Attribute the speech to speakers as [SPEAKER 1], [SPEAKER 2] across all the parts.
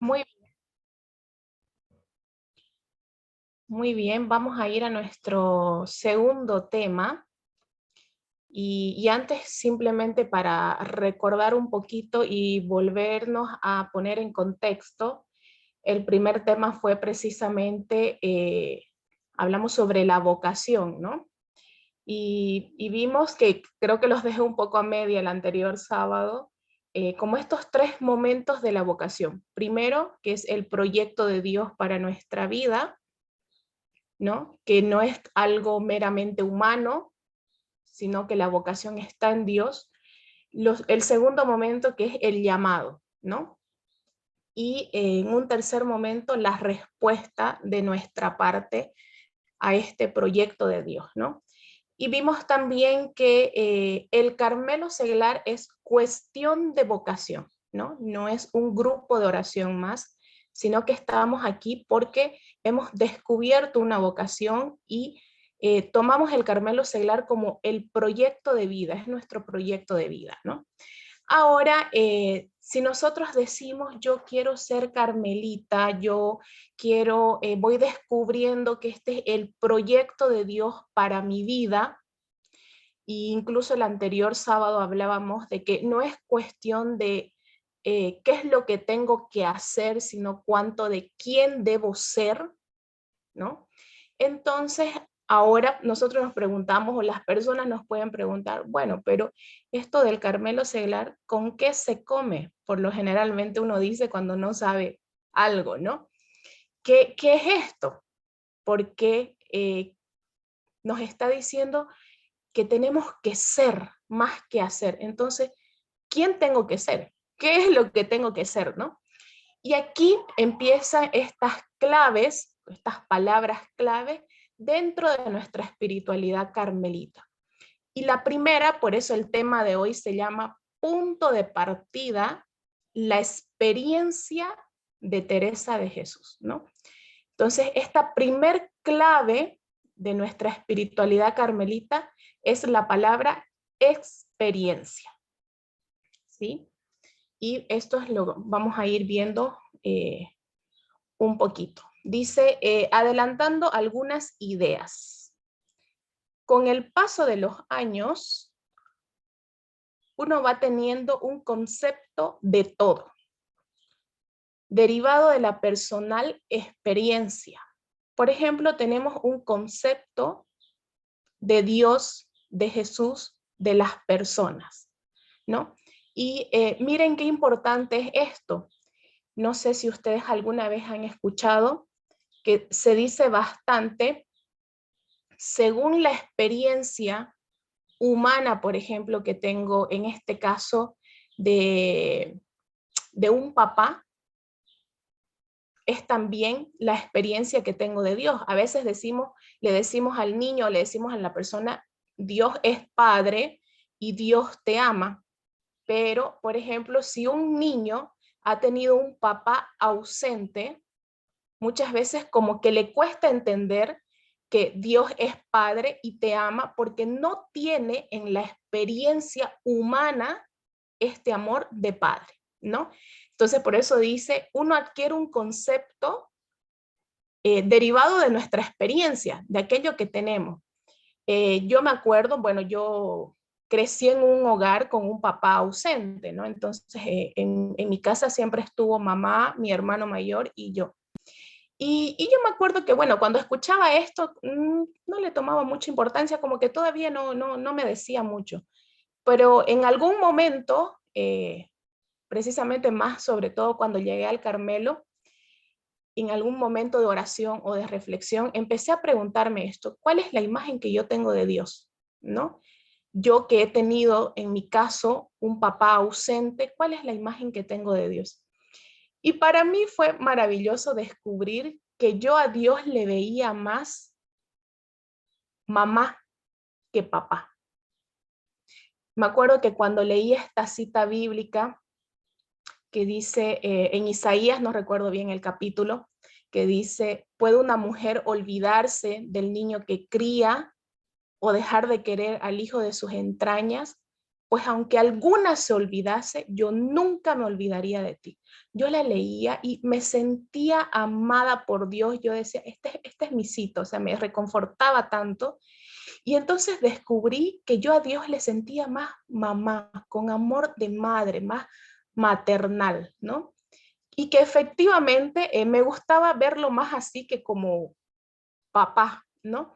[SPEAKER 1] Muy, muy bien, vamos a ir a nuestro segundo tema y antes simplemente para recordar un poquito y volvernos a poner en contexto, el primer tema fue precisamente, hablamos sobre la vocación, ¿no? Y vimos que creo que los dejé un poco a media el anterior sábado, como estos tres momentos de la vocación. Primero, que es el proyecto de Dios para nuestra vida, ¿no? Que no es algo meramente humano, sino que la vocación está en Dios. El segundo momento que es el llamado, ¿no? Y en un tercer momento la respuesta de nuestra parte a este proyecto de Dios, ¿no? Y vimos también que el Carmelo Seglar es cuestión de vocación, ¿no? No es un grupo de oración más, sino que estamos aquí porque hemos descubierto una vocación y tomamos el Carmelo Seglar como el proyecto de vida, es nuestro proyecto de vida, ¿no? Ahora, si nosotros decimos yo quiero ser carmelita, yo quiero, voy descubriendo que este es el proyecto de Dios para mi vida, e incluso el anterior sábado hablábamos de que no es cuestión de qué es lo que tengo que hacer, sino cuánto de quién debo ser, ¿no? Entonces, ahora nosotros nos preguntamos, o las personas nos pueden preguntar, bueno, pero esto del Carmelo Seglar, ¿con qué se come? Por lo generalmente uno dice cuando no sabe algo, ¿no? ¿Qué es esto? Porque nos está diciendo que tenemos que ser más que hacer. Entonces, ¿quién tengo que ser? ¿Qué es lo que tengo que ser, no? Y aquí empiezan estas claves, estas palabras claves dentro de nuestra espiritualidad carmelita. Y la primera, por eso el tema de hoy se llama punto de partida, la experiencia de Teresa de Jesús, ¿no? Entonces, esta primer clave de nuestra espiritualidad carmelita es la palabra experiencia, ¿sí? Y esto es lo vamos a ir viendo un poquito. Dice, adelantando algunas ideas. Con el paso de los años, uno va teniendo un concepto de todo, derivado de la personal experiencia. Por ejemplo, tenemos un concepto de Dios, de Jesús, de las personas, ¿no? Y miren qué importante es esto. No sé si ustedes alguna vez han escuchado que se dice bastante, según la experiencia humana, por ejemplo, que tengo en este caso de un papá, es también la experiencia que tengo de Dios. A veces le decimos al niño, le decimos a la persona, Dios es padre y Dios te ama. Pero, por ejemplo, si un niño ha tenido un papá ausente, muchas veces como que le cuesta entender que Dios es padre y te ama porque no tiene en la experiencia humana este amor de padre, ¿no? Entonces, por eso dice, uno adquiere un concepto derivado de nuestra experiencia, de aquello que tenemos. Yo me acuerdo, bueno, yo crecí en un hogar con un papá ausente, ¿no? Entonces, en mi casa siempre estuvo mamá, mi hermano mayor y yo. Y yo me acuerdo que, bueno, cuando escuchaba esto, no le tomaba mucha importancia, como que todavía no me decía mucho. Pero en algún momento, precisamente más sobre todo cuando llegué al Carmelo, en algún momento de oración o de reflexión, empecé a preguntarme esto, ¿cuál es la imagen que yo tengo de Dios? ¿No? Yo que he tenido, en mi caso, un papá ausente, ¿cuál es la imagen que tengo de Dios? Y para mí fue maravilloso descubrir que yo a Dios le veía más mamá que papá. Me acuerdo que cuando leí esta cita bíblica que dice en Isaías, no recuerdo bien el capítulo, que dice, ¿puede una mujer olvidarse del niño que cría o dejar de querer al hijo de sus entrañas? pues aunque alguna se olvidase, yo nunca me olvidaría de ti. Yo la leía y me sentía amada por Dios. Yo decía, este es mi sitio, o sea, me reconfortaba tanto. Y entonces descubrí que yo a Dios le sentía más mamá, con amor de madre, más maternal, ¿no? Y que efectivamente me gustaba verlo más así que como papá, ¿no?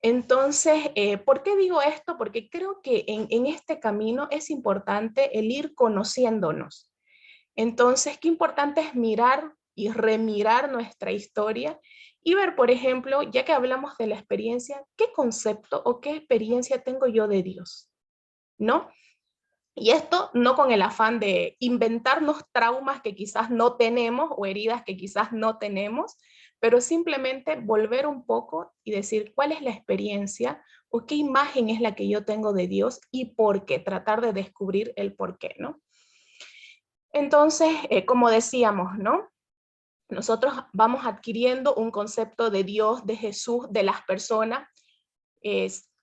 [SPEAKER 1] Entonces, ¿por qué digo esto? Porque creo que en este camino es importante el ir conociéndonos. Entonces, qué importante es mirar y remirar nuestra historia y ver, por ejemplo, ya que hablamos de la experiencia, ¿qué concepto o qué experiencia tengo yo de Dios? ¿No? Y esto no con el afán de inventarnos traumas que quizás no tenemos o heridas que quizás no tenemos, pero simplemente volver un poco y decir cuál es la experiencia o qué imagen es la que yo tengo de Dios y por qué, tratar de descubrir el por qué, ¿no? Entonces, como decíamos, ¿no? Nosotros vamos adquiriendo un concepto de Dios, de Jesús, de las personas.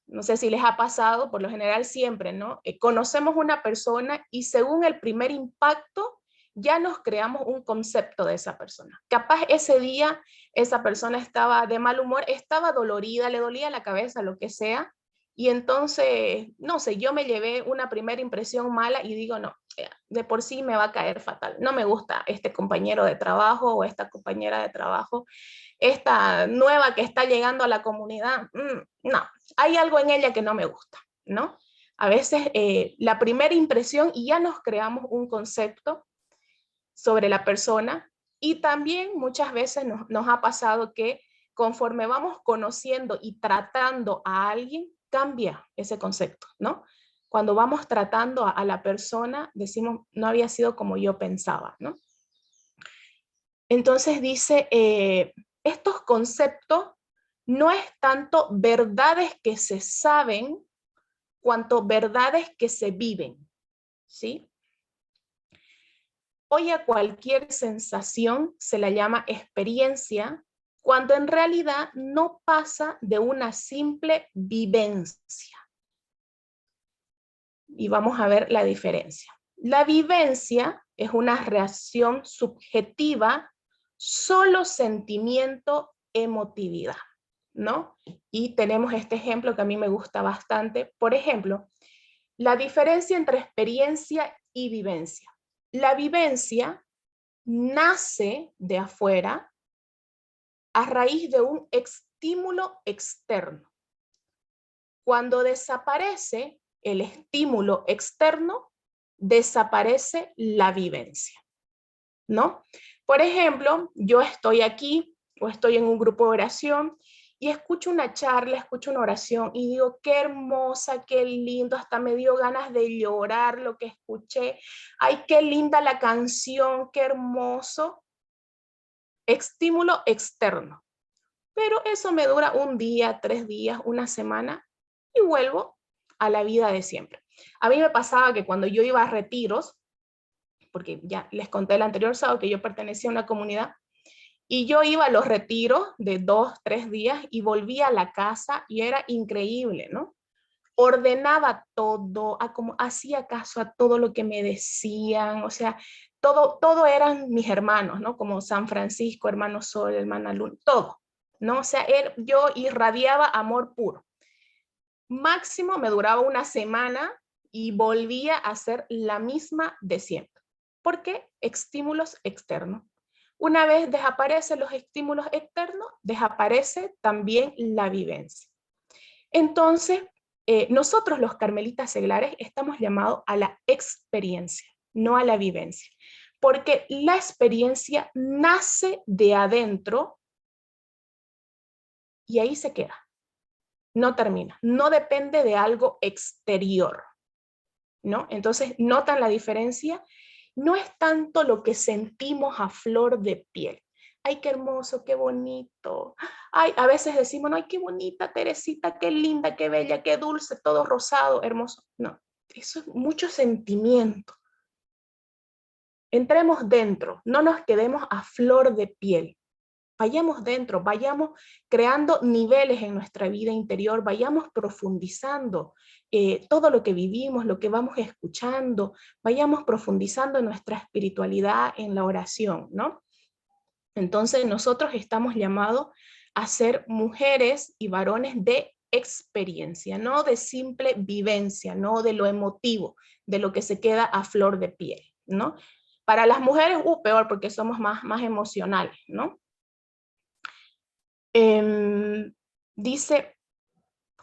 [SPEAKER 1] No sé si les ha pasado, por lo general siempre, ¿no? Conocemos una persona y según el primer impacto ya nos creamos un concepto de esa persona. Capaz ese día esa persona estaba de mal humor, estaba dolorida, le dolía la cabeza, lo que sea, y entonces, no sé, yo me llevé una primera impresión mala y digo, no, de por sí me va a caer fatal. No me gusta este compañero de trabajo o esta compañera de trabajo, esta nueva que está llegando a la comunidad, no, hay algo en ella que no me gusta, ¿no? A veces la primera impresión y ya nos creamos un concepto sobre la persona y también muchas veces nos ha pasado que conforme vamos conociendo y tratando a alguien, cambia ese concepto, ¿no? Cuando vamos tratando a la persona, decimos, no había sido como yo pensaba, ¿no? Entonces dice, estos conceptos no es tanto verdades que se saben, cuanto verdades que se viven, ¿sí? Hoy a cualquier sensación se la llama experiencia, cuando en realidad no pasa de una simple vivencia. Y vamos a ver la diferencia. La vivencia es una reacción subjetiva, solo sentimiento, emotividad, ¿no? Y tenemos este ejemplo que a mí me gusta bastante. Por ejemplo, la diferencia entre experiencia y vivencia. La vivencia nace de afuera a raíz de un estímulo externo. Cuando desaparece el estímulo externo, desaparece la vivencia, ¿no? Por ejemplo, yo estoy aquí o estoy en un grupo de oración y escucho una charla, escucho una oración y digo, qué hermosa, qué lindo, hasta me dio ganas de llorar lo que escuché. Ay, qué linda la canción, qué hermoso. Estímulo externo. Pero eso me dura un día, 3 días, una semana y vuelvo a la vida de siempre. A mí me pasaba que cuando yo iba a retiros, porque ya les conté el anterior sábado que yo pertenecía a una comunidad, y yo iba a los retiros de 2, 3 días y volvía a la casa y era increíble, ¿no? Ordenaba todo, como hacía caso a todo lo que me decían, o sea, todo eran mis hermanos, ¿no? Como San Francisco, hermano Sol, hermana Luna, todo, ¿no? O sea, yo irradiaba amor puro. Máximo me duraba una semana y volvía a ser la misma de siempre. ¿Por qué? Estímulos externos. Una vez desaparecen los estímulos externos, desaparece también la vivencia. Entonces, nosotros los carmelitas seglares estamos llamados a la experiencia, no a la vivencia, porque la experiencia nace de adentro y ahí se queda, no termina, no depende de algo exterior, ¿no? Entonces, ¿notan la diferencia? No es tanto lo que sentimos a flor de piel. Ay, qué hermoso, qué bonito. Ay, a veces decimos, ay, qué bonita Teresita, qué linda, qué bella, qué dulce, todo rosado, hermoso. No, eso es mucho sentimiento. Entremos dentro, no nos quedemos a flor de piel vayamos dentro, vayamos creando niveles en nuestra vida interior, vayamos profundizando todo lo que vivimos, lo que vamos escuchando, vayamos profundizando en nuestra espiritualidad, en la oración, ¿no? Entonces nosotros estamos llamados a ser mujeres y varones de experiencia, no de simple vivencia, no de lo emotivo, de lo que se queda a flor de piel, ¿no? Para las mujeres, peor, porque somos más emocionales, ¿no? Dice,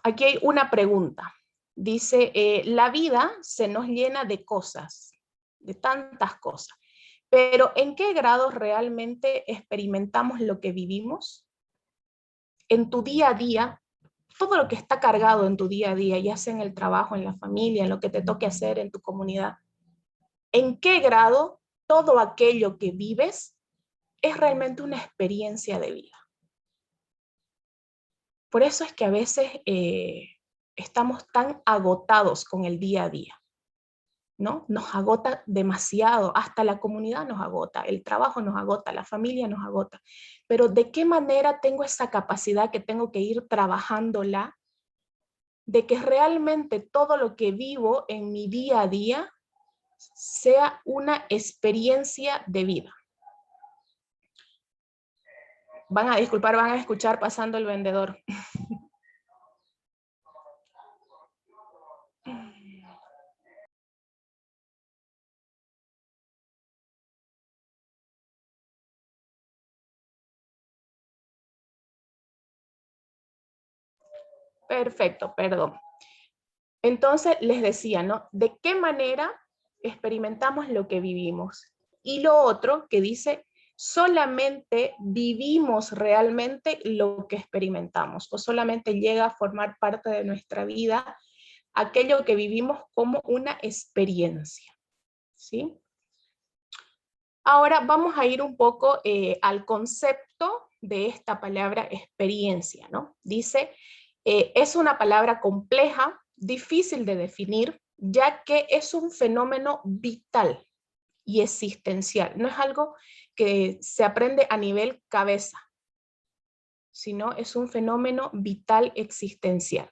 [SPEAKER 1] aquí hay una pregunta. Dice, la vida se nos llena de cosas, de tantas cosas, pero ¿en qué grado realmente experimentamos lo que vivimos? En tu día a día, todo lo que está cargado en tu día a día, ya sea en el trabajo, en la familia, en lo que te toque hacer en tu comunidad, ¿en qué grado todo aquello que vives es realmente una experiencia de vida? Por eso es que a veces estamos tan agotados con el día a día, ¿no? Nos agota demasiado, hasta la comunidad nos agota, el trabajo nos agota, la familia nos agota. Pero ¿de qué manera tengo esa capacidad que tengo que ir trabajándola de que realmente todo lo que vivo en mi día a día sea una experiencia de vida? Van a disculpar, van a escuchar pasando el vendedor. Perfecto, perdón. Entonces les decía, ¿no? ¿De qué manera experimentamos lo que vivimos? Y lo otro que dice, solamente vivimos realmente lo que experimentamos o solamente llega a formar parte de nuestra vida aquello que vivimos como una experiencia, ¿sí? Ahora vamos a ir un poco al concepto de esta palabra experiencia, ¿no? Dice, es una palabra compleja, difícil de definir, ya que es un fenómeno vital y existencial. No es algo que se aprende a nivel cabeza, sino es un fenómeno vital existencial.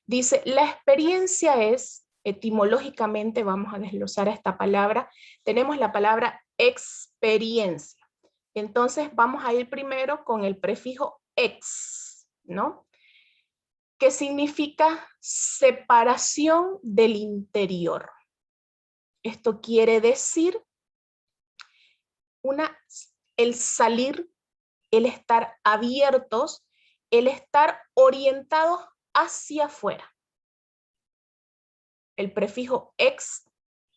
[SPEAKER 1] Dice, la experiencia es, etimológicamente vamos a desglosar esta palabra, tenemos la palabra experiencia. Entonces vamos a ir primero con el prefijo ex, ¿no? Que significa separación del interior. Esto quiere decir el salir, el estar abiertos, el estar orientados hacia afuera. El prefijo ex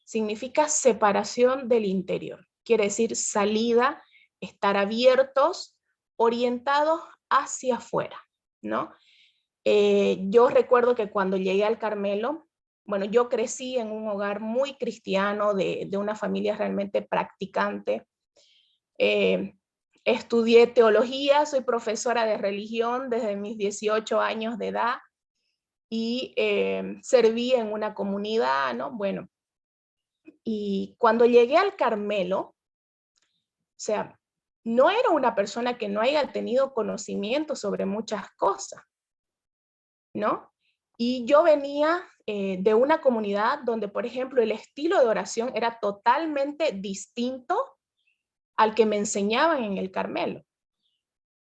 [SPEAKER 1] significa separación del interior. Quiere decir salida, estar abiertos, orientados hacia afuera, ¿no? Yo recuerdo que cuando llegué al Carmelo, bueno, yo crecí en un hogar muy cristiano, de una familia realmente practicante. Estudié teología, soy profesora de religión desde mis 18 años de edad y serví en una comunidad, ¿no? Bueno, y cuando llegué al Carmelo, o sea, no era una persona que no haya tenido conocimiento sobre muchas cosas, ¿no? Y yo venía de una comunidad donde, por ejemplo, el estilo de oración era totalmente distinto al que me enseñaban en el Carmelo,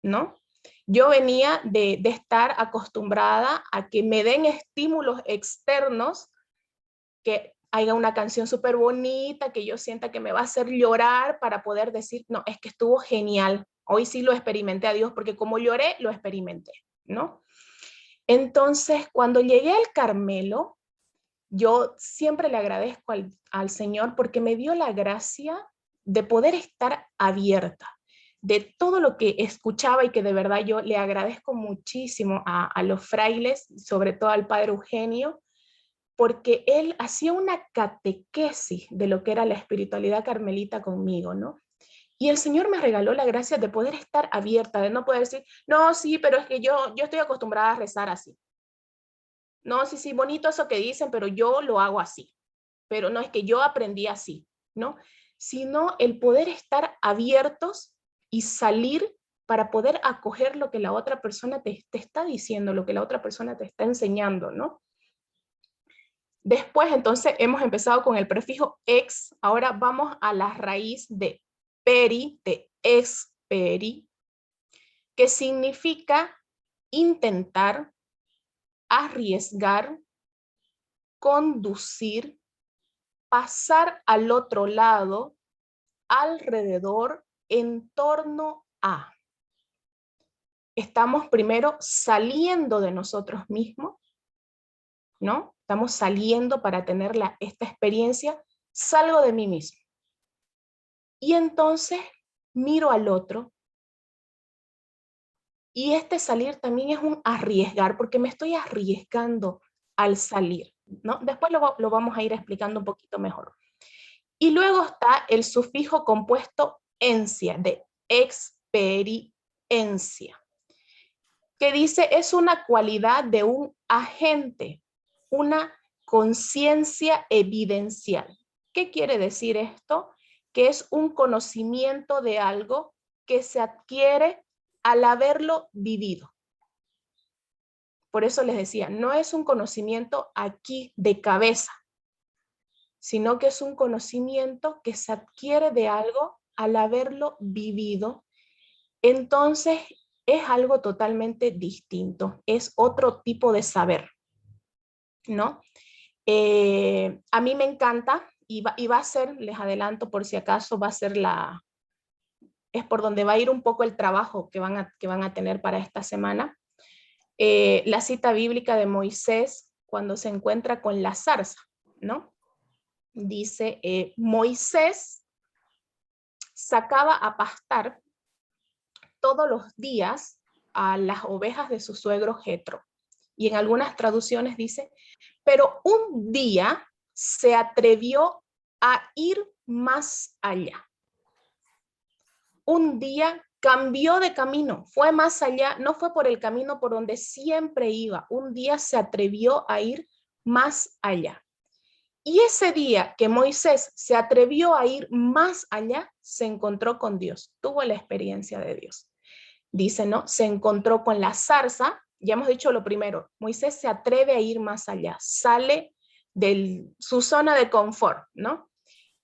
[SPEAKER 1] ¿no? Yo venía de estar acostumbrada a que me den estímulos externos, que haya una canción súper bonita, que yo sienta que me va a hacer llorar para poder decir, no, es que estuvo genial, hoy sí lo experimenté a Dios, porque como lloré, lo experimenté, ¿no? Entonces, cuando llegué al Carmelo, yo siempre le agradezco al Señor porque me dio la gracia de poder estar abierta de todo lo que escuchaba y que de verdad yo le agradezco muchísimo a los frailes, sobre todo al padre Eugenio, porque él hacía una catequesis de lo que era la espiritualidad carmelita conmigo, ¿no? Y el Señor me regaló la gracia de poder estar abierta, de no poder decir, no, sí, pero es que yo estoy acostumbrada a rezar así. No, sí, sí, bonito eso que dicen, pero yo lo hago así. Pero no es que yo aprendí así, ¿no? Sino el poder estar abiertos y salir para poder acoger lo que la otra persona te está diciendo, lo que la otra persona te está enseñando, ¿no? Después, entonces, hemos empezado con el prefijo ex. Ahora vamos a la raíz de peri, de experi, que significa intentar, arriesgar, conducir, pasar al otro lado, alrededor, en torno a. Estamos primero saliendo de nosotros mismos, ¿no? Estamos saliendo para tener esta experiencia, salgo de mí mismo. Y entonces miro al otro, y este salir también es un arriesgar, porque me estoy arriesgando al salir, ¿no? Después lo vamos a ir explicando un poquito mejor. Y luego está el sufijo compuesto encia, de experiencia, que dice es una cualidad de un agente, una conciencia evidencial. ¿Qué quiere decir esto? Que es un conocimiento de algo que se adquiere al haberlo vivido. Por eso les decía, no es un conocimiento aquí de cabeza, sino que es un conocimiento que se adquiere de algo al haberlo vivido. Entonces es algo totalmente distinto, es otro tipo de saber, ¿no? A mí me encanta y va a ser, les adelanto por si acaso, va a ser es por donde va a ir un poco el trabajo que van a tener para esta semana. La cita bíblica de Moisés cuando se encuentra con la zarza, ¿no? Dice, Moisés sacaba a pastar todos los días a las ovejas de su suegro Jetro. Y en algunas traducciones dice, pero un día se atrevió a ir más allá. Un día cambió de camino, fue más allá, no fue por el camino por donde siempre iba. Un día se atrevió a ir más allá. Y ese día que Moisés se atrevió a ir más allá, se encontró con Dios, tuvo la experiencia de Dios. Dice, ¿no? Se encontró con la zarza, ya hemos dicho lo primero, Moisés se atreve a ir más allá, sale de su zona de confort, ¿no?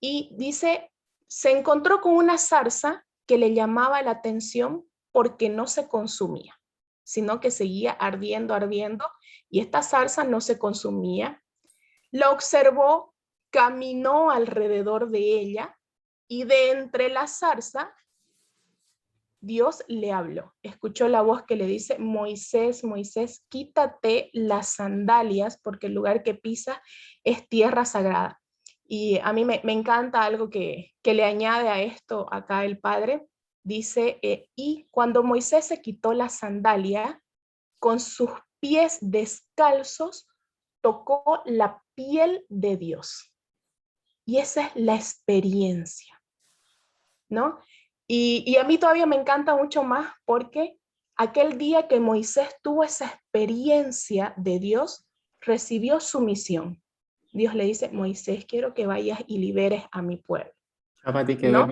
[SPEAKER 1] Y dice, se encontró con una zarza que le llamaba la atención porque no se consumía, sino que seguía ardiendo, ardiendo, y esta zarza no se consumía. La observó, caminó alrededor de ella, y de entre la zarza, Dios le habló. Escuchó la voz que le dice, Moisés, Moisés, quítate las sandalias porque el lugar que pisas es tierra sagrada. Y a mí me encanta algo que le añade a esto acá el Padre. Dice, y cuando Moisés se quitó la sandalia, con sus pies descalzos, tocó la piel de Dios. Y esa es la experiencia, ¿no? Y a mí todavía me encanta mucho más porque aquel día que Moisés tuvo esa experiencia de Dios, recibió su misión. Dios le dice, Moisés, quiero que vayas y liberes a mi pueblo, ¿no?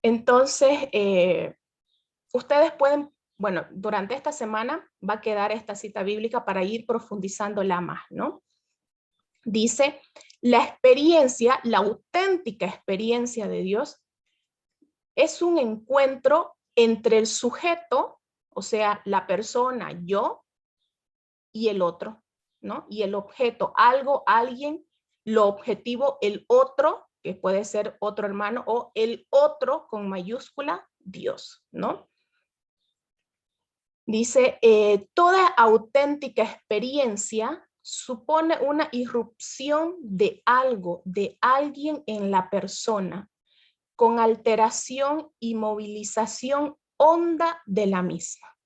[SPEAKER 1] Entonces, ustedes pueden, bueno, durante esta semana va a quedar esta cita bíblica para ir profundizándola más, ¿no? Dice, la experiencia, la auténtica experiencia de Dios es un encuentro entre el sujeto, o sea, la persona, yo, y el otro, ¿no? Y el objeto, algo, alguien, lo objetivo, el otro, que puede ser otro hermano, o el otro con mayúscula, Dios, ¿no? Dice, toda auténtica experiencia supone una irrupción de algo, de alguien en la persona, con alteración y movilización honda de la misma.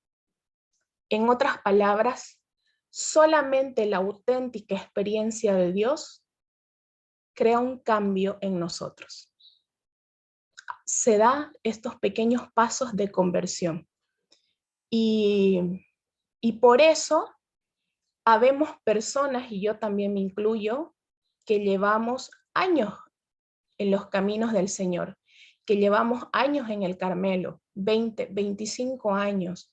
[SPEAKER 1] En otras palabras, solamente la auténtica experiencia de Dios crea un cambio en nosotros. Se da estos pequeños pasos de conversión. Y por eso habemos personas, y yo también me incluyo, que llevamos años en los caminos del Señor, que llevamos años en el Carmelo, 20, 25 años,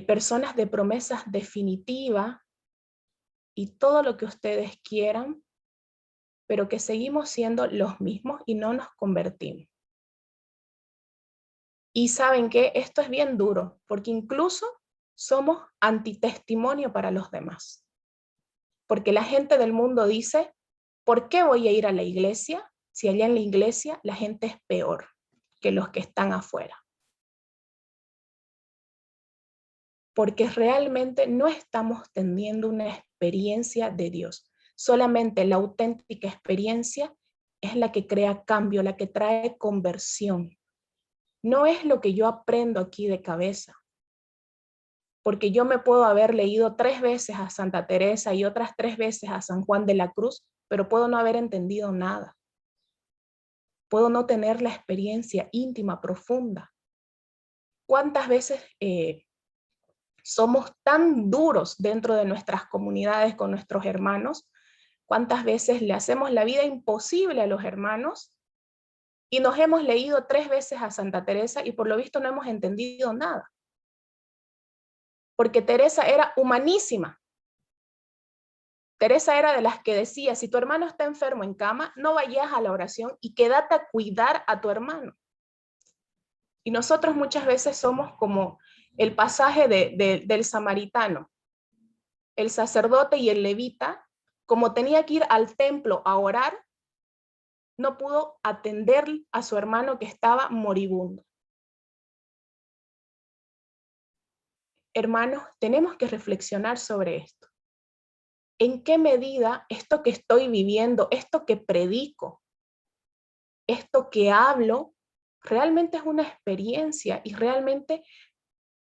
[SPEAKER 1] personas de promesas definitivas y todo lo que ustedes quieran, pero que seguimos siendo los mismos y no nos convertimos. Y saben que esto es bien duro, porque incluso somos antitestimonio para los demás. Porque la gente del mundo dice, ¿por qué voy a ir a la iglesia si allá en la iglesia la gente es peor que los que están afuera? Porque realmente no estamos teniendo una experiencia de Dios. Solamente la auténtica experiencia es la que crea cambio, la que trae conversión. No es lo que yo aprendo aquí de cabeza. Porque yo me puedo haber leído 3 veces a Santa Teresa y otras 3 veces a San Juan de la Cruz, pero puedo no haber entendido nada. Puedo no tener la experiencia íntima, profunda. ¿Cuántas veces somos tan duros dentro de nuestras comunidades con nuestros hermanos? ¿Cuántas veces le hacemos la vida imposible a los hermanos? Y nos hemos leído 3 veces a Santa Teresa y por lo visto no hemos entendido nada. Porque Teresa era humanísima. Teresa era de las que decía, si tu hermano está enfermo en cama, no vayas a la oración y quédate a cuidar a tu hermano. Y nosotros muchas veces somos como el pasaje del samaritano. El sacerdote y el levita, como tenía que ir al templo a orar, no pudo atender a su hermano que estaba moribundo. Hermanos, tenemos que reflexionar sobre esto. ¿En qué medida esto que estoy viviendo, esto que predico, esto que hablo, realmente es una experiencia y realmente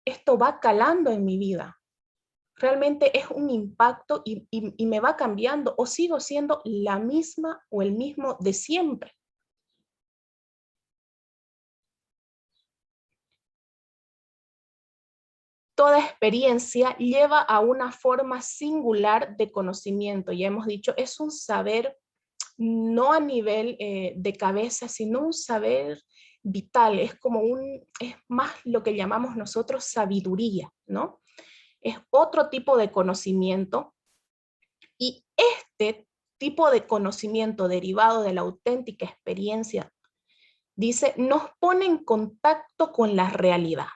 [SPEAKER 1] esto va calando en mi vida? ¿Realmente es un impacto y me va cambiando o sigo siendo la misma o el mismo de siempre? Toda experiencia lleva a una forma singular de conocimiento. Ya hemos dicho, es un saber no a nivel de cabeza, sino un saber vital. Es como es más lo que llamamos nosotros sabiduría, ¿no? Es otro tipo de conocimiento y este tipo de conocimiento derivado de la auténtica experiencia, dice, nos pone en contacto con la realidad.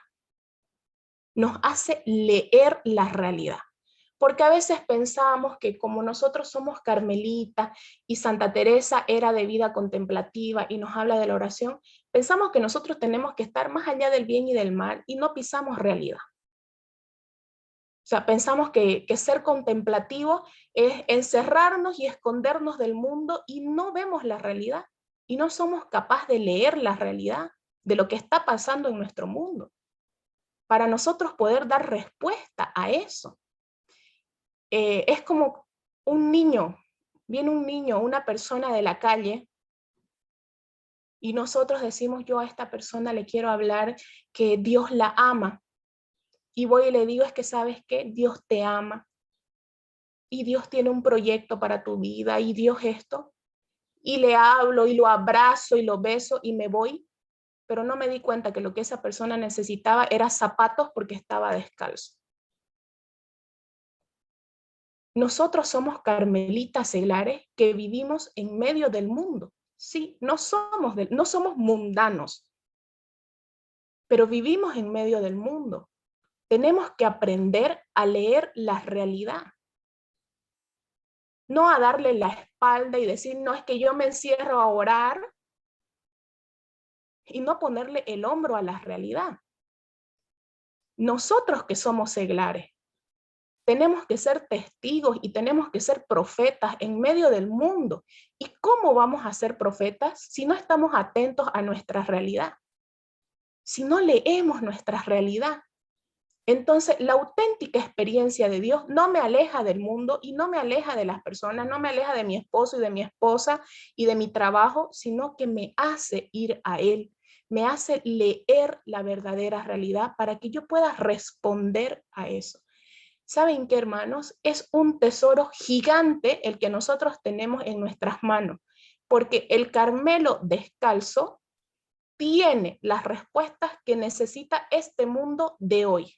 [SPEAKER 1] Nos hace leer la realidad. Porque a veces pensábamos que como nosotros somos carmelitas y Santa Teresa era de vida contemplativa y nos habla de la oración, pensamos que nosotros tenemos que estar más allá del bien y del mal y no pisamos realidad. O sea, pensamos que ser contemplativo es encerrarnos y escondernos del mundo y no vemos la realidad y no somos capaces de leer la realidad de lo que está pasando en nuestro mundo para nosotros poder dar respuesta a eso. Es como un niño, viene un niño, una persona de la calle, y nosotros decimos, yo a esta persona le quiero hablar que Dios la ama, y voy y le digo, es que sabes qué, Dios te ama, y Dios tiene un proyecto para tu vida, y Dios esto, y le hablo, y lo abrazo, y lo beso, y me voy, pero no me di cuenta que lo que esa persona necesitaba era zapatos porque estaba descalzo. Nosotros somos carmelitas seglares que vivimos en medio del mundo. Sí, no somos mundanos, pero vivimos en medio del mundo. Tenemos que aprender a leer la realidad. No a darle la espalda y decir, no, es que yo me encierro a orar y no ponerle el hombro a la realidad. Nosotros que somos seglares, tenemos que ser testigos y tenemos que ser profetas en medio del mundo. ¿Y cómo vamos a ser profetas si no estamos atentos a nuestra realidad? Si no leemos nuestra realidad. Entonces, la auténtica experiencia de Dios no me aleja del mundo y no me aleja de las personas, no me aleja de mi esposo y de mi esposa y de mi trabajo, sino que me hace ir a Él, me hace leer la verdadera realidad para que yo pueda responder a eso. ¿Saben qué, hermanos? Es un tesoro gigante el que nosotros tenemos en nuestras manos, porque el Carmelo descalzo tiene las respuestas que necesita este mundo de hoy.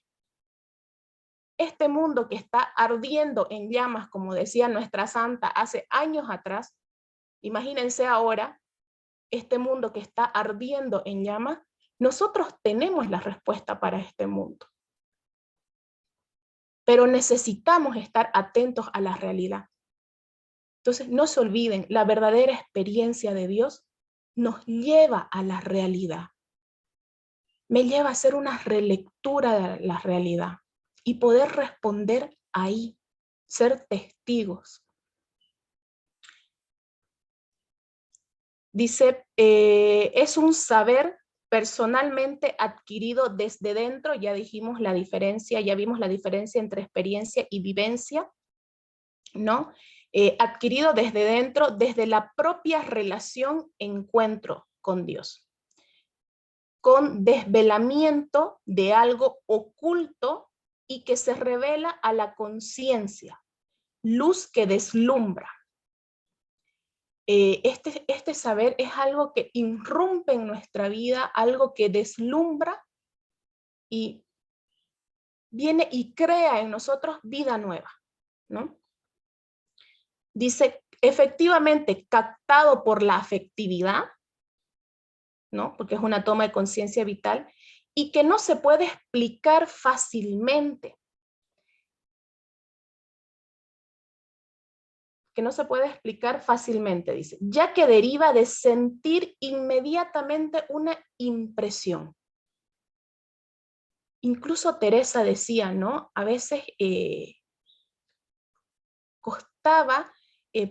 [SPEAKER 1] Este mundo que está ardiendo en llamas, como decía nuestra santa hace años atrás, imagínense ahora, este mundo que está ardiendo en llamas, nosotros tenemos la respuesta para este mundo. Pero necesitamos estar atentos a la realidad. Entonces, no se olviden, la verdadera experiencia de Dios nos lleva a la realidad. Me lleva a hacer una relectura de la realidad y poder responder ahí, ser testigos. Dice, es un saber personalmente adquirido desde dentro, ya dijimos la diferencia, ya vimos la diferencia entre experiencia y vivencia, ¿no? Adquirido desde dentro, desde la propia relación, encuentro con Dios, con desvelamiento de algo oculto y que se revela a la conciencia, luz que deslumbra. Este saber es algo que irrumpe en nuestra vida, algo que deslumbra y viene y crea en nosotros vida nueva, ¿no? Dice, efectivamente, captado por la afectividad, ¿no? Porque es una toma de conciencia vital, y que no se puede explicar fácilmente. Que no se puede explicar fácilmente, dice, ya que deriva de sentir inmediatamente una impresión. Incluso Teresa decía, ¿no? A veces costaba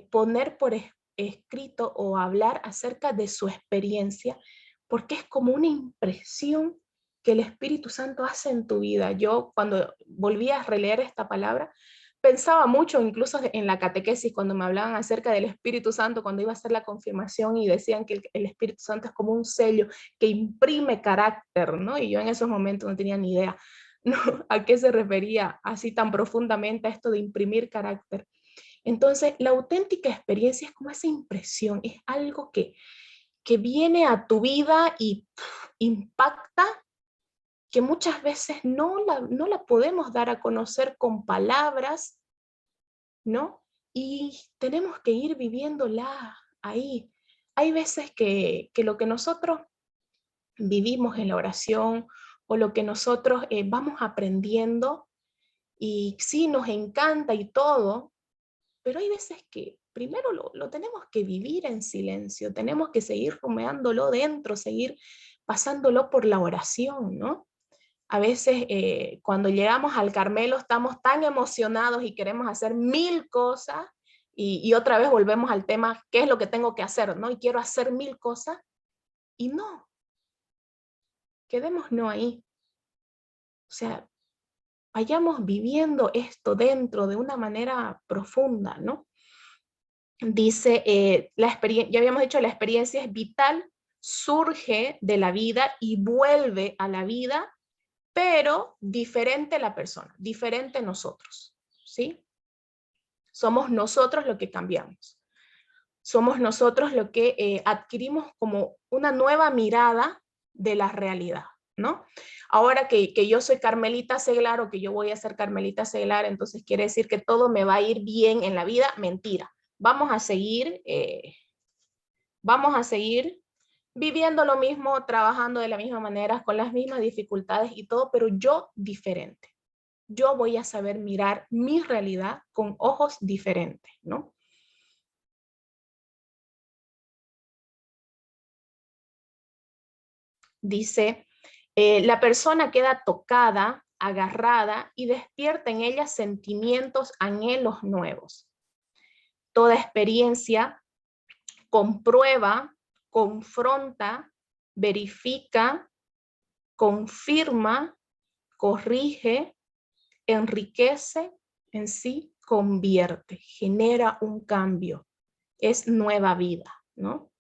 [SPEAKER 1] poner por escrito o hablar acerca de su experiencia, porque es como una impresión que el Espíritu Santo hace en tu vida. Yo cuando volví a releer esta palabra, pensaba mucho incluso en la catequesis, cuando me hablaban acerca del Espíritu Santo, cuando iba a hacer la confirmación y decían que el Espíritu Santo es como un sello que imprime carácter, ¿no? Y yo en esos momentos no tenía ni idea, ¿no? ¿A qué se refería así tan profundamente a esto de imprimir carácter? Entonces, la auténtica experiencia es como esa impresión, es algo que viene a tu vida y impacta, que muchas veces no la podemos dar a conocer con palabras, ¿no? Y tenemos que ir viviéndola ahí. Hay veces que lo que nosotros vivimos en la oración o lo que nosotros vamos aprendiendo, y sí, nos encanta y todo, pero hay veces que primero lo tenemos que vivir en silencio, tenemos que seguir rumeándolo dentro, seguir pasándolo por la oración, ¿no? A veces cuando llegamos al Carmelo estamos tan emocionados y queremos hacer 1000 cosas y otra vez volvemos al tema, ¿qué es lo que tengo que hacer? ¿No? Y quiero hacer 1000 cosas y no, quedémonos ahí. O sea, vayamos viviendo esto dentro de una manera profunda, ¿no? Dice, ya habíamos dicho, la experiencia es vital, surge de la vida y vuelve a la vida, pero diferente la persona, diferente nosotros, ¿sí? Somos nosotros lo que cambiamos. Somos nosotros lo que adquirimos como una nueva mirada de la realidad, ¿no? Ahora que yo soy Carmelita Seglar o que yo voy a ser Carmelita Seglar, entonces quiere decir que todo me va a ir bien en la vida. Mentira. Vamos a seguir viviendo lo mismo, trabajando de la misma manera, con las mismas dificultades y todo, pero yo diferente. Yo voy a saber mirar mi realidad con ojos diferentes, ¿no? Dice, la persona queda tocada, agarrada y despierta en ella sentimientos, anhelos nuevos. Toda experiencia comprueba, confronta, verifica, confirma, corrige, enriquece, en sí convierte, genera un cambio, es nueva vida, ¿no?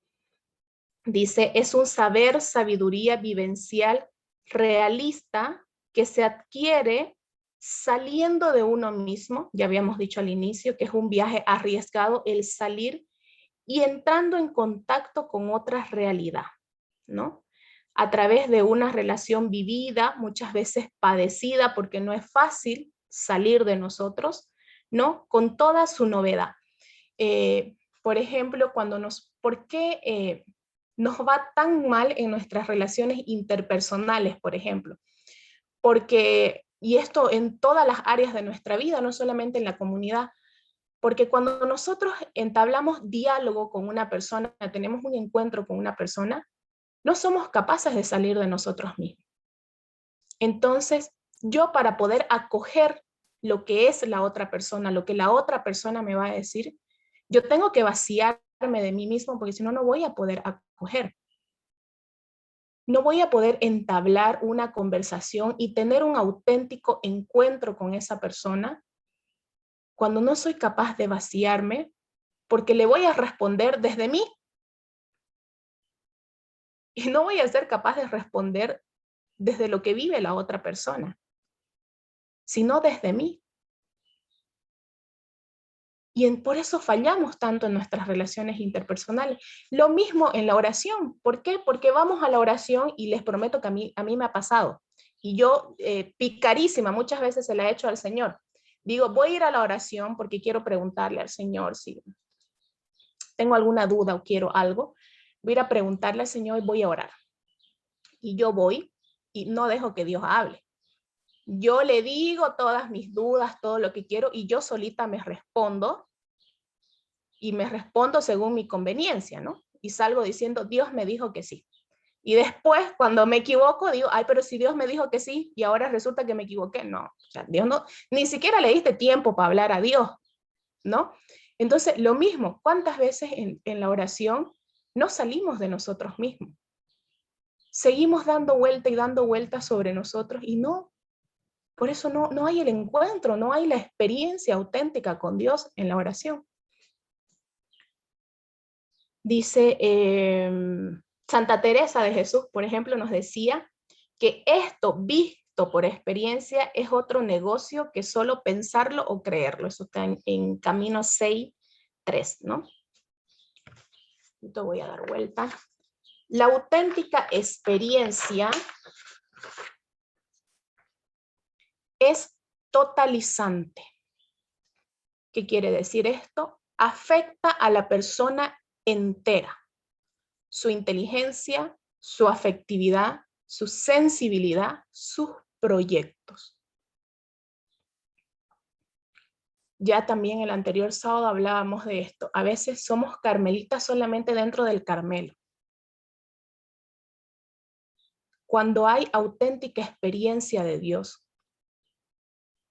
[SPEAKER 1] Dice, es un saber, sabiduría vivencial realista que se adquiere saliendo de uno mismo, ya habíamos dicho al inicio que es un viaje arriesgado el salir y entrando en contacto con otra realidad, ¿no? a través de una relación vivida, muchas veces padecida, porque no es fácil salir de nosotros, ¿no? Con toda su novedad. Por ejemplo, ¿por qué nos va tan mal en nuestras relaciones interpersonales, por ejemplo? Porque, y esto en todas las áreas de nuestra vida, no solamente en la comunidad, porque cuando nosotros entablamos diálogo con una persona, tenemos un encuentro con una persona, no somos capaces de salir de nosotros mismos. Entonces, yo para poder acoger lo que es la otra persona, lo que la otra persona me va a decir, yo tengo que vaciarme de mí mismo, porque si no, no voy a poder acoger. No voy a poder entablar una conversación y tener un auténtico encuentro con esa persona cuando no soy capaz de vaciarme, porque le voy a responder desde mí y no voy a ser capaz de responder desde lo que vive la otra persona, sino desde mí. Por eso fallamos tanto en nuestras relaciones interpersonales. Lo mismo en la oración. ¿Por qué? Porque vamos a la oración y les prometo que a mí me ha pasado. Y yo, picarísima, muchas veces se la he hecho al Señor. Digo, voy a ir a la oración porque quiero preguntarle al Señor si tengo alguna duda o quiero algo. Voy a ir a preguntarle al Señor y voy a orar. Y yo voy y no dejo que Dios hable. Yo le digo todas mis dudas, todo lo que quiero, y yo solita me respondo, y me respondo según mi conveniencia, ¿no? Y salgo diciendo, Dios me dijo que sí. Y después, cuando me equivoco, digo, ay, pero si Dios me dijo que sí, y ahora resulta que me equivoqué. No, o sea, Dios no, ni siquiera le diste tiempo para hablar a Dios, ¿no? Entonces, lo mismo, ¿cuántas veces en la oración no salimos de nosotros mismos? Seguimos dando vuelta y dando vueltas sobre nosotros y no, por eso no hay el encuentro, no hay la experiencia auténtica con Dios en la oración. Dice Santa Teresa de Jesús, por ejemplo, nos decía que esto visto por experiencia es otro negocio que solo pensarlo o creerlo. Eso está en Camino 6.3, ¿no? Esto voy a dar vuelta. La auténtica experiencia es totalizante. ¿Qué quiere decir esto? Afecta a la persona entera, su inteligencia, su afectividad, su sensibilidad, sus proyectos. Ya también el anterior sábado hablábamos de esto. A veces somos carmelitas solamente dentro del Carmelo. Cuando hay auténtica experiencia de Dios,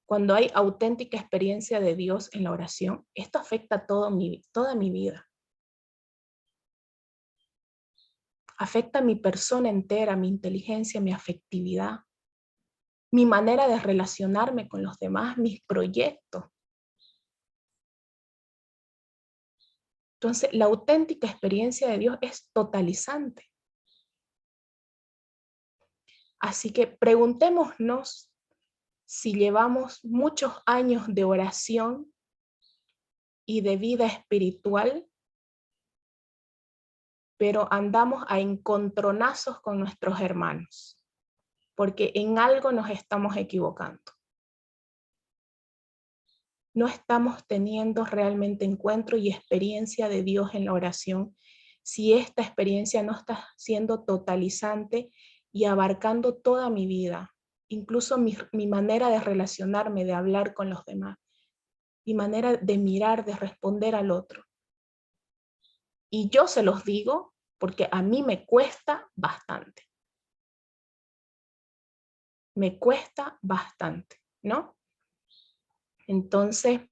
[SPEAKER 1] cuando hay auténtica experiencia de Dios en la oración, esto afecta toda mi vida. Afecta mi persona entera, mi inteligencia, mi afectividad, mi manera de relacionarme con los demás, mis proyectos. Entonces, la auténtica experiencia de Dios es totalizante. Así que preguntémonos si llevamos muchos años de oración y de vida espiritual, pero andamos a encontronazos con nuestros hermanos, porque en algo nos estamos equivocando. No estamos teniendo realmente encuentro y experiencia de Dios en la oración, si esta experiencia no está siendo totalizante y abarcando toda mi vida, incluso mi manera de relacionarme, de hablar con los demás, mi manera de mirar, de responder al otro. Y yo se los digo porque a mí me cuesta bastante. Me cuesta bastante, ¿no? Entonces,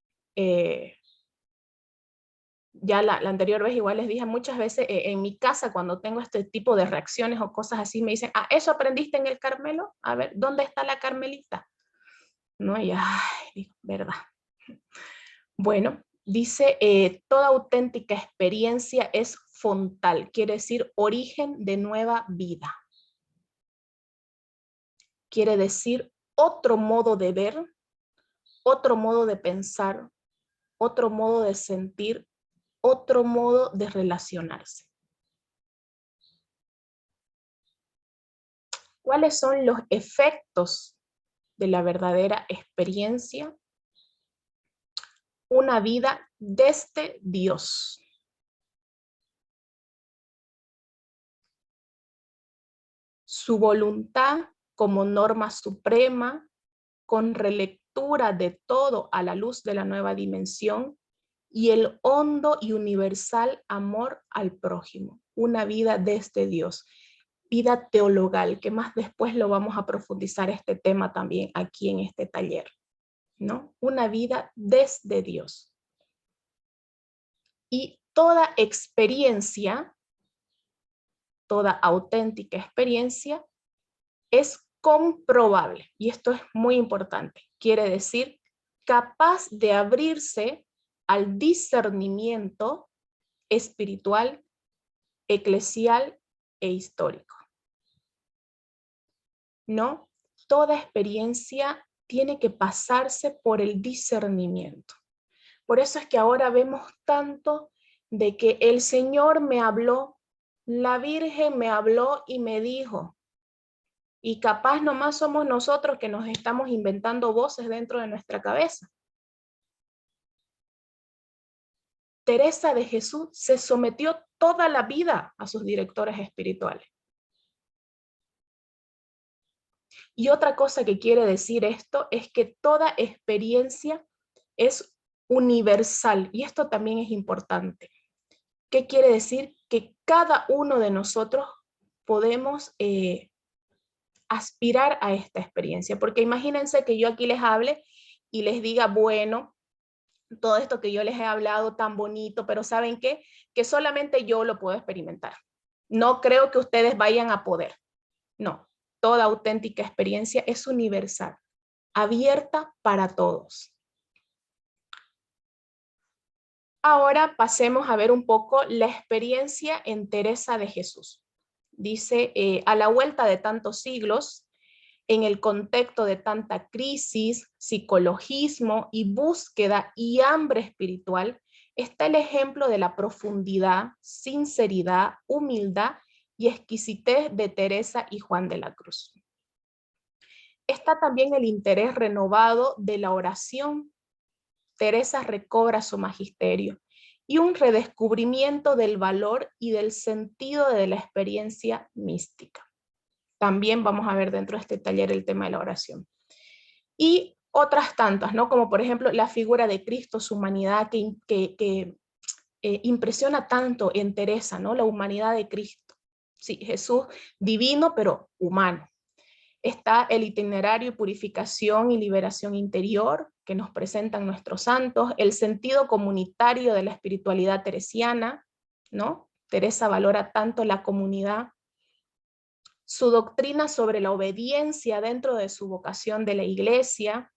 [SPEAKER 1] ya la anterior vez igual les dije, muchas veces en mi casa cuando tengo este tipo de reacciones o cosas así, me dicen, ah, ¿eso aprendiste en el Carmelo? A ver, ¿dónde está la Carmelita? ¿No? Y, ay, digo, verdad. Bueno, dice, toda auténtica experiencia es fontal, quiere decir origen de nueva vida. Quiere decir otro modo de ver, otro modo de pensar, otro modo de sentir, otro modo de relacionarse. ¿Cuáles son los efectos de la verdadera experiencia? Una vida desde Dios. Su voluntad como norma suprema, con relectura de todo a la luz de la nueva dimensión, y el hondo y universal amor al prójimo. Una vida desde Dios. Vida teologal, que más después lo vamos a profundizar este tema también aquí en este taller, ¿no? Una vida desde Dios. Y toda experiencia, toda auténtica experiencia es comprobable, y esto es muy importante, quiere decir capaz de abrirse al discernimiento espiritual, eclesial e histórico. ¿No? Toda experiencia tiene que pasarse por el discernimiento. Por eso es que ahora vemos tanto de que el Señor me habló, la Virgen me habló y me dijo, y capaz nomás somos nosotros que nos estamos inventando voces dentro de nuestra cabeza. Teresa de Jesús se sometió toda la vida a sus directores espirituales. Y otra cosa que quiere decir esto es que toda experiencia es universal, y esto también es importante. ¿Qué quiere decir? Que cada uno de nosotros podemos aspirar a esta experiencia, porque imagínense que yo aquí les hable y les diga, bueno, todo esto que yo les he hablado tan bonito, pero ¿saben qué? Que solamente yo lo puedo experimentar. No creo que ustedes vayan a poder. No, toda auténtica experiencia es universal, abierta para todos. Ahora pasemos a ver un poco la experiencia en Teresa de Jesús. Dice, a la vuelta de tantos siglos, en el contexto de tanta crisis, psicologismo y búsqueda y hambre espiritual, está el ejemplo de la profundidad, sinceridad, humildad y exquisitez de Teresa y Juan de la Cruz. Está también el interés renovado de la oración. Teresa recobra su magisterio y un redescubrimiento del valor y del sentido de la experiencia mística. También vamos a ver dentro de este taller el tema de la oración. Y otras tantas, ¿no? Como por ejemplo la figura de Cristo, su humanidad que impresiona tanto en Teresa, ¿no? La humanidad de Cristo. Sí, Jesús divino, pero humano. Está el itinerario de purificación y liberación interior que nos presentan nuestros santos, el sentido comunitario de la espiritualidad teresiana, ¿no? Teresa valora tanto la comunidad, su doctrina sobre la obediencia dentro de su vocación de la iglesia,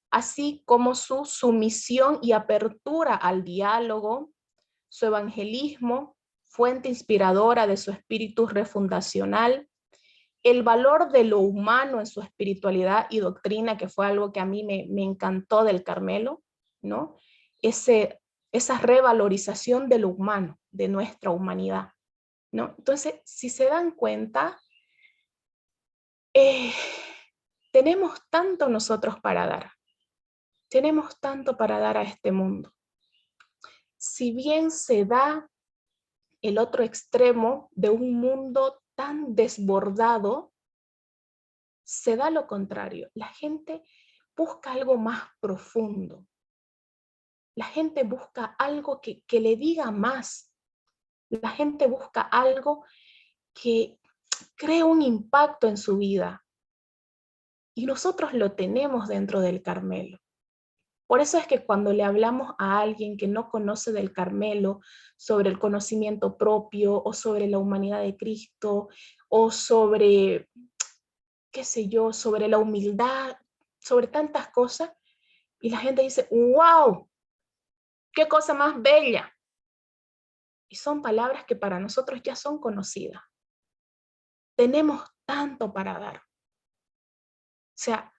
[SPEAKER 1] así como su sumisión y apertura al diálogo, su evangelismo, fuente inspiradora de su espíritu refundacional, el valor de lo humano en su espiritualidad y doctrina, que fue algo que a mí me encantó del Carmelo, ¿no? Esa revalorización de lo humano, de nuestra humanidad, ¿no? Entonces, si se dan cuenta, tenemos tanto nosotros para dar, tenemos tanto para dar a este mundo. Si bien se da el otro extremo de un mundo tan desbordado, se da lo contrario. La gente busca algo más profundo. La gente busca algo que le diga más. La gente busca algo que cree un impacto en su vida. Y nosotros lo tenemos dentro del Carmelo. Por eso es que cuando le hablamos a alguien que no conoce del Carmelo sobre el conocimiento propio o sobre la humanidad de Cristo o sobre, qué sé yo, sobre la humildad, sobre tantas cosas, y la gente dice, wow, qué cosa más bella. Y son palabras que para nosotros ya son conocidas. Tenemos tanto para dar. O sea,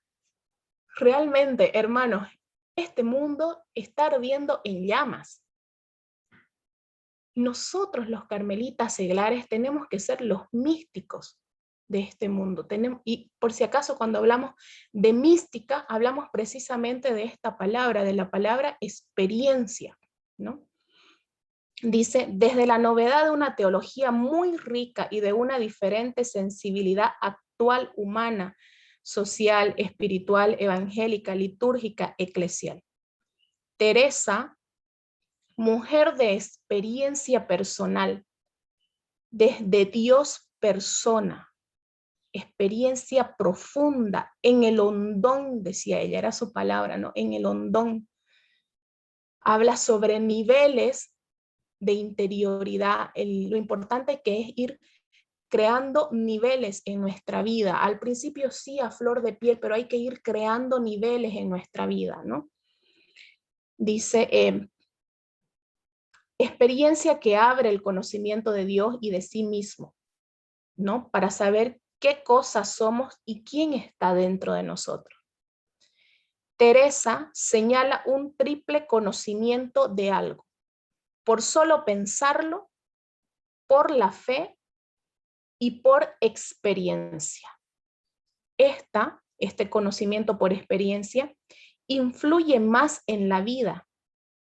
[SPEAKER 1] realmente, hermanos, este mundo está ardiendo en llamas. Nosotros los carmelitas seglares tenemos que ser los místicos de este mundo. Y por si acaso cuando hablamos de mística, hablamos precisamente de esta palabra, de la palabra experiencia, ¿no? Dice, desde la novedad de una teología muy rica y de una diferente sensibilidad actual humana, social, espiritual, evangélica, litúrgica, eclesial. Teresa, mujer de experiencia personal, desde Dios persona, experiencia profunda, en el hondón, decía ella, era su palabra, ¿no? En el hondón. Habla sobre niveles de interioridad, lo importante que es ir creando niveles en nuestra vida. Al principio sí, a flor de piel, pero hay que ir creando niveles en nuestra vida, ¿no? Dice, experiencia que abre el conocimiento de Dios y de sí mismo, ¿no? Para saber qué cosas somos y quién está dentro de nosotros. Teresa señala un triple conocimiento de algo, por solo pensarlo, por la fe y por experiencia. Este conocimiento por experiencia influye más en la vida,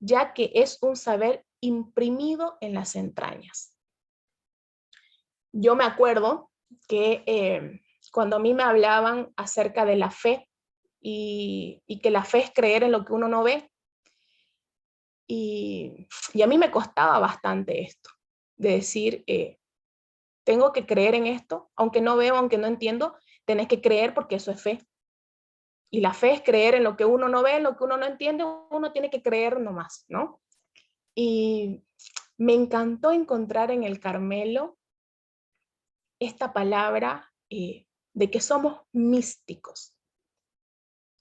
[SPEAKER 1] ya que es un saber imprimido en las entrañas. Yo me acuerdo que cuando a mí me hablaban acerca de la fe y que la fe es creer en lo que uno no ve, y a mí me costaba bastante esto, de decir, tengo que creer en esto, aunque no veo, aunque no entiendo, tenés que creer porque eso es fe. Y la fe es creer en lo que uno no ve, en lo que uno no entiende, uno tiene que creer nomás, ¿no? Y me encantó encontrar en el Carmelo esta palabra de que somos místicos,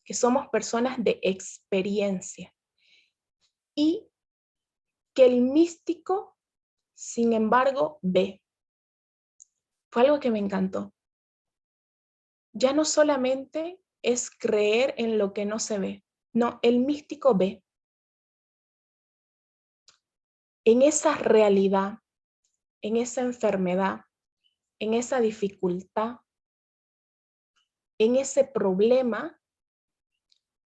[SPEAKER 1] que somos personas de experiencia y que el místico, sin embargo, ve. Fue algo que me encantó. Ya no solamente es creer en lo que no se ve, no, el místico ve. En esa realidad, en esa enfermedad, en esa dificultad, en ese problema,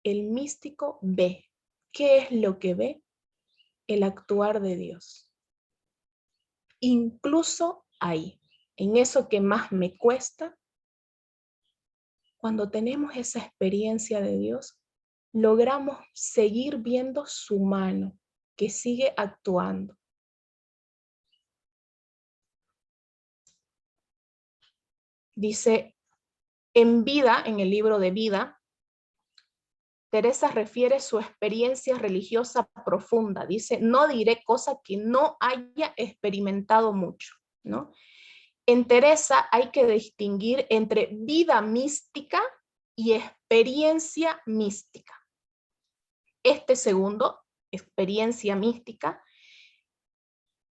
[SPEAKER 1] el místico ve. ¿Qué es lo que ve? El actuar de Dios. Incluso ahí, en eso que más me cuesta, cuando tenemos esa experiencia de Dios, logramos seguir viendo su mano, que sigue actuando. Dice, en vida, en el libro de Vida, Teresa refiere su experiencia religiosa profunda. Dice, no diré cosa que no haya experimentado mucho, ¿no? En Teresa hay que distinguir entre vida mística y experiencia mística. Este segundo, experiencia mística,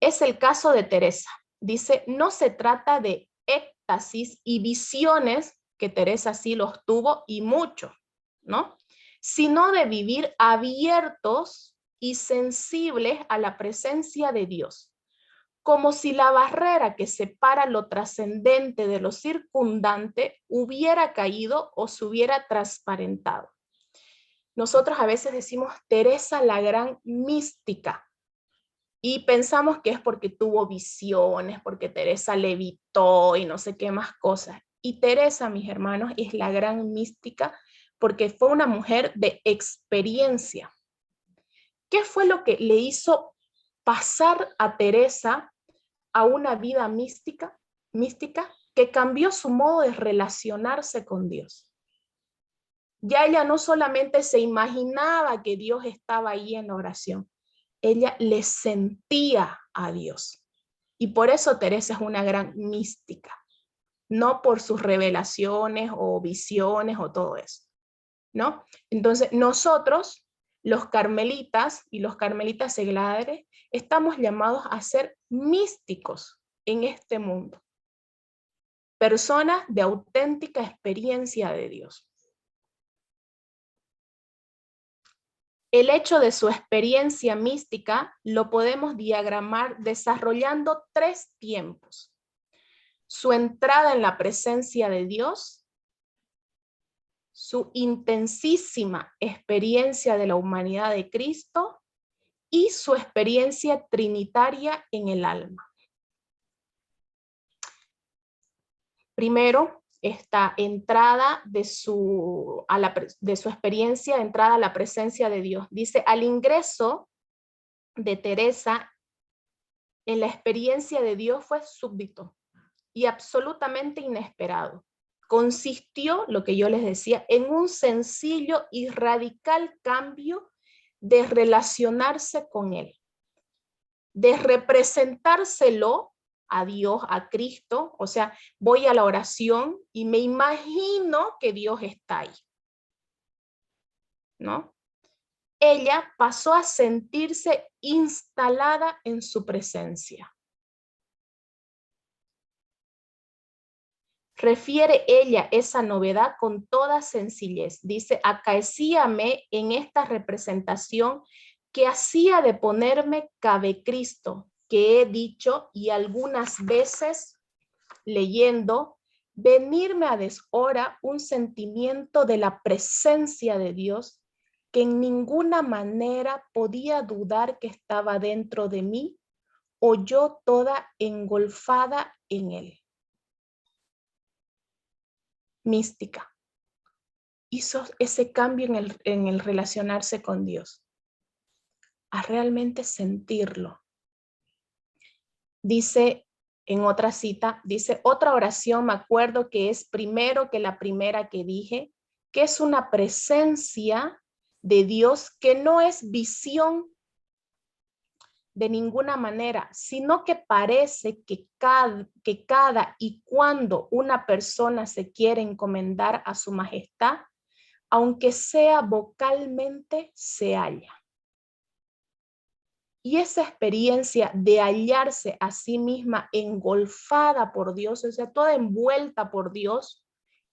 [SPEAKER 1] es el caso de Teresa. Dice, no se trata de éxtasis y visiones, que Teresa sí los tuvo y mucho, ¿no? Sino de vivir abiertos y sensibles a la presencia de Dios, como si la barrera que separa lo trascendente de lo circundante hubiera caído o se hubiera transparentado. Nosotros a veces decimos Teresa la gran mística y pensamos que es porque tuvo visiones, porque Teresa levitó y no sé qué más cosas. Y Teresa, mis hermanos, es la gran mística porque fue una mujer de experiencia. ¿Qué fue lo que le hizo pasar a Teresa a una vida mística que cambió su modo de relacionarse con Dios? Ya ella no solamente se imaginaba que Dios estaba ahí en oración, ella le sentía a Dios. Y por eso Teresa es una gran mística, no por sus revelaciones o visiones o todo eso, ¿no? Entonces nosotros, los carmelitas y los carmelitas seglares, estamos llamados a ser místicos en este mundo. Personas de auténtica experiencia de Dios. El hecho de su experiencia mística lo podemos diagramar desarrollando 3 tiempos. su entrada en la presencia de Dios, su intensísima experiencia de la humanidad de Cristo y su experiencia trinitaria en el alma. Primero, esta entrada de su experiencia, entrada a la presencia de Dios. Dice, al ingreso de Teresa en la experiencia de Dios fue súbito y absolutamente inesperado. Consistió, lo que yo les decía, en un sencillo y radical cambio de relacionarse con Él, de representárselo a Dios, a Cristo. O sea, voy a la oración y me imagino que Dios está ahí, ¿no? Ella pasó a sentirse instalada en su presencia. Refiere ella esa novedad con toda sencillez. Dice, acaecíame en esta representación que hacía de ponerme cabe Cristo, que he dicho y algunas veces leyendo, venirme a deshora un sentimiento de la presencia de Dios que en ninguna manera podía dudar que estaba dentro de mí o yo toda engolfada en él. Mística. Hizo ese cambio en el relacionarse con Dios, a realmente sentirlo. Dice en otra cita, dice, otra oración me acuerdo que es primero que la primera que dije, que es una presencia de Dios que no es visión de ninguna manera, sino que parece que cada y cuando una persona se quiere encomendar a su majestad, aunque sea vocalmente, se halla. Y esa experiencia de hallarse a sí misma engolfada por Dios, o sea, toda envuelta por Dios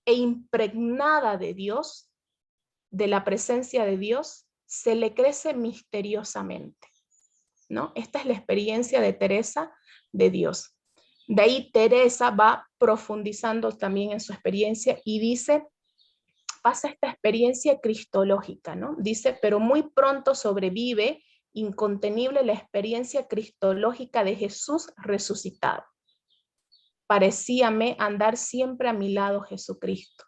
[SPEAKER 1] e impregnada de Dios, de la presencia de Dios, se le crece misteriosamente, ¿no? Esta es la experiencia de Teresa de Dios. De ahí Teresa va profundizando también en su experiencia y dice, pasa esta experiencia cristológica, ¿no? Dice, pero muy pronto sobrevive incontenible la experiencia cristológica de Jesús resucitado. Parecíame andar siempre a mi lado Jesucristo,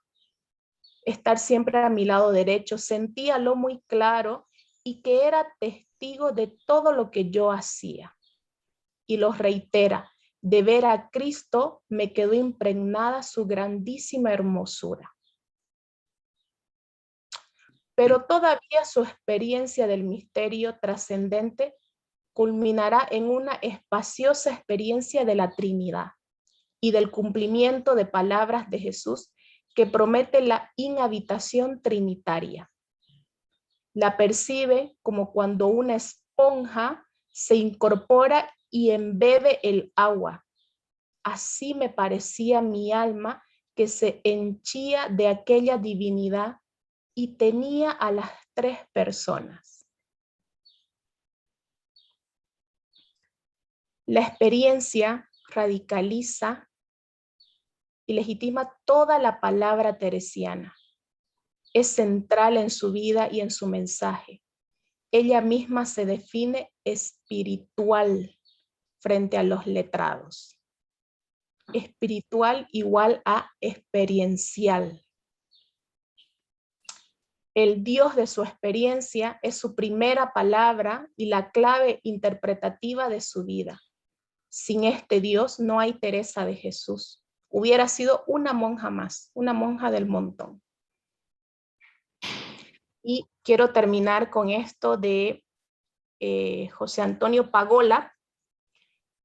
[SPEAKER 1] estar siempre a mi lado derecho, sentíalo muy claro y que era testigo de todo lo que yo hacía. Y lo reitera, de ver a Cristo me quedó impregnada su grandísima hermosura. Pero todavía su experiencia del misterio trascendente culminará en una espaciosa experiencia de la Trinidad y del cumplimiento de palabras de Jesús que promete la inhabitación trinitaria. La percibe como cuando una esponja se incorpora y embebe el agua. Así me parecía mi alma que se henchía de aquella divinidad y tenía a las tres personas. La experiencia radicaliza y legitima toda la palabra teresiana. Es central en su vida y en su mensaje. Ella misma se define espiritual frente a los letrados. Espiritual igual a experiencial. El Dios de su experiencia es su primera palabra y la clave interpretativa de su vida. Sin este Dios no hay Teresa de Jesús. Hubiera sido una monja más, una monja del montón. Y quiero terminar con esto de José Antonio Pagola,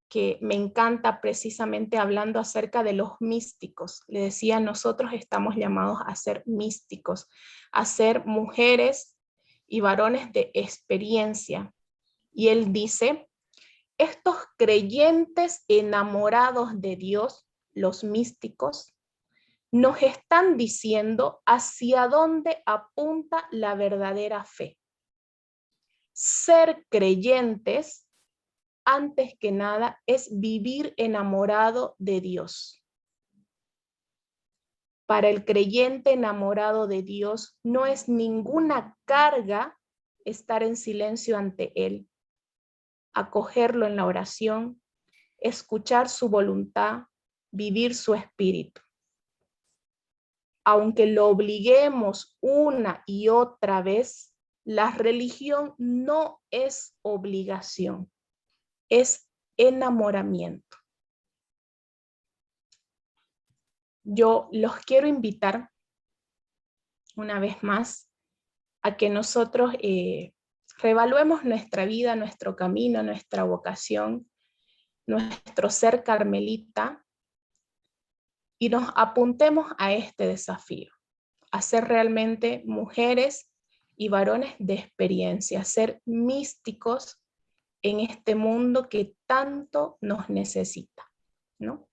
[SPEAKER 1] que me encanta precisamente hablando acerca de los místicos. Le decía, nosotros estamos llamados a ser místicos, a ser mujeres y varones de experiencia. Y él dice, estos creyentes enamorados de Dios, los místicos, nos están diciendo hacia dónde apunta la verdadera fe. Ser creyentes, antes que nada, es vivir enamorado de Dios. Para el creyente enamorado de Dios no es ninguna carga estar en silencio ante Él, acogerlo en la oración, escuchar su voluntad, vivir su espíritu. Aunque lo obliguemos una y otra vez, la religión no es obligación, es enamoramiento. Yo los quiero invitar una vez más a que nosotros reevaluemos nuestra vida, nuestro camino, nuestra vocación, nuestro ser carmelita, y nos apuntemos a este desafío, a ser realmente mujeres y varones de experiencia, ser místicos en este mundo que tanto nos necesita, ¿no?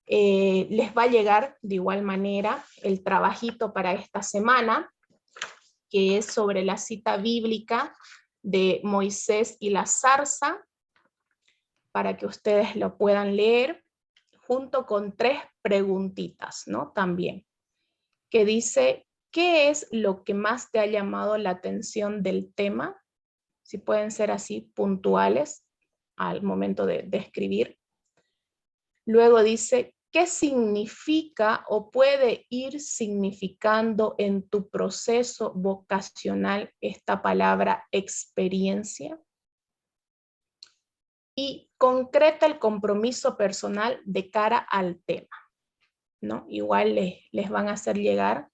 [SPEAKER 1] Les va a llegar de igual manera el trabajito para esta semana, que es sobre la cita bíblica de Moisés y la zarza, para que ustedes lo puedan leer, junto con 3 preguntitas, ¿no? También, que dice, ¿qué es lo que más te ha llamado la atención del tema? Si pueden ser así puntuales al momento de escribir. Luego dice, ¿qué significa o puede ir significando en tu proceso vocacional esta palabra experiencia? Y concreta el compromiso personal de cara al tema, ¿no? Igual les van a hacer llegar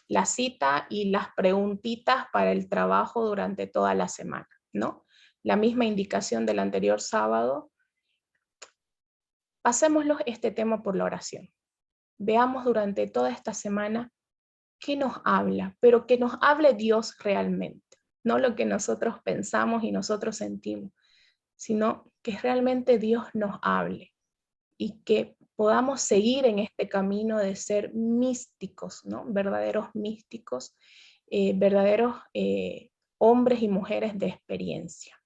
[SPEAKER 1] la cita y las preguntitas para el trabajo durante toda la semana, ¿no? La misma indicación del anterior sábado. Pasémoslo este tema por la oración. Veamos durante toda esta semana qué nos habla, pero que nos hable Dios realmente, no lo que nosotros pensamos y nosotros sentimos, sino que realmente Dios nos hable y que podamos seguir en este camino de ser místicos, ¿no? Verdaderos místicos, verdaderos hombres y mujeres de experiencia.